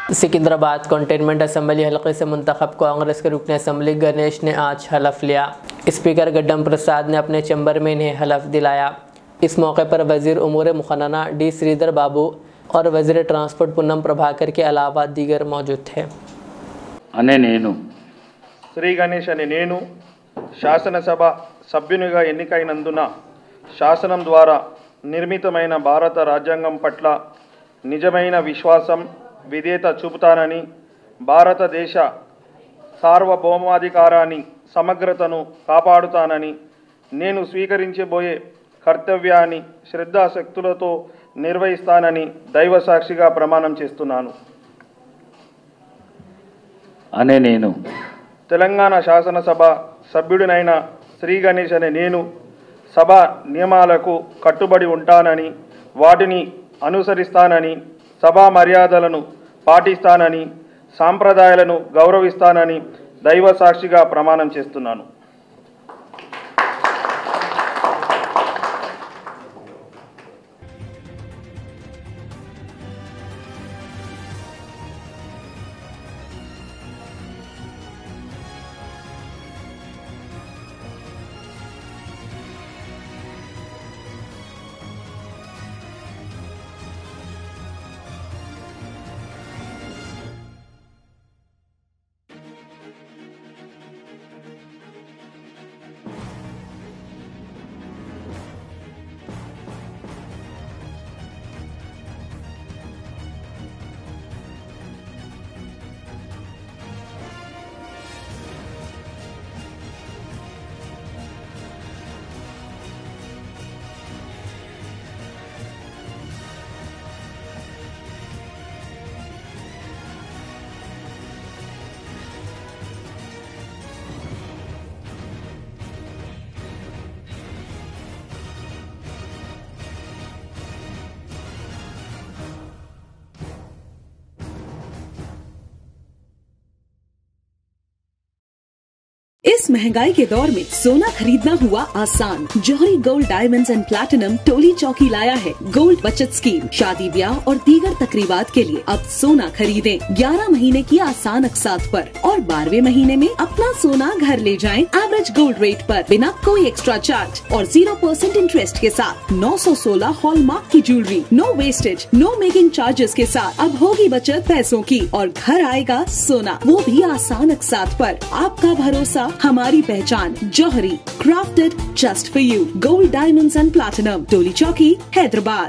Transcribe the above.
Secunderabad containment assembly हलके से मुंतखब कांग्रेस के रुकन असम्बली गणेश ने आज हलफ लिया। स्पीकर गड्डम प्रसाद ने अपने चैम्बर में इन्हें हलफ दिलाया। इस मौके पर वजीर उमूर मुखन्ना डी श्रीधर बाबू और वजीर ट्रांसपोर्ट पुन्नम प्रभाकर के अलावा दीगर मौजूद थे। श्री गणेश अने नेनु శాసనసభ సభ్యునిగా ఎన్నికైనందున శాసనం ద్వారా నిర్మితమైన భారత రాజ్యాంగం పట్ల నిజమైన విశ్వాసం విధేయత చూపుతానని, భారతదేశ సార్వభౌమాధికారాన్ని సమగ్రతను కాపాడుతానని, నేను స్వీకరించబోయే కర్తవ్యాన్ని శ్రద్ధాశక్తులతో నిర్వహిస్తానని దైవ సాక్షిగా ప్రమాణం చేస్తున్నాను అనే నేను తెలంగాణ శాసనసభ సభ్యుడినైన శ్రీ గణేష్ అనే నేను సభ నియమాలకు కట్టుబడి ఉంటానని, వాటిని అనుసరిస్తానని, సభా మర్యాదలను పాటిస్తానని, సాంప్రదాయాలను గౌరవిస్తానని దైవ సాక్షిగా ప్రమాణం చేస్తున్నాను। इस महंगाई के दौर में सोना खरीदना हुआ आसान। जौहरी gold diamonds and platinum Toli चौकी लाया है गोल्ड बचत स्कीम। शादी ब्याह और दीगर तकरीबात के लिए अब सोना खरीदें 11 महीने की आसान अकसात पर और 12वें महीने में अपना सोना घर ले जाएं एवरेज गोल्ड रेट पर बिना कोई एक्स्ट्रा चार्ज और 0% इंटरेस्ट के साथ 916 हॉलमार्क की jewellery, no wastage, no making charges के साथ। अब होगी बचत पैसों की और घर आएगा सोना, वो भी आसान अकसात पर। आपका भरोसा हमारी पहचान। Jauhari, crafted just for you. Gold diamonds and platinum, Toli Chowki, Hyderabad.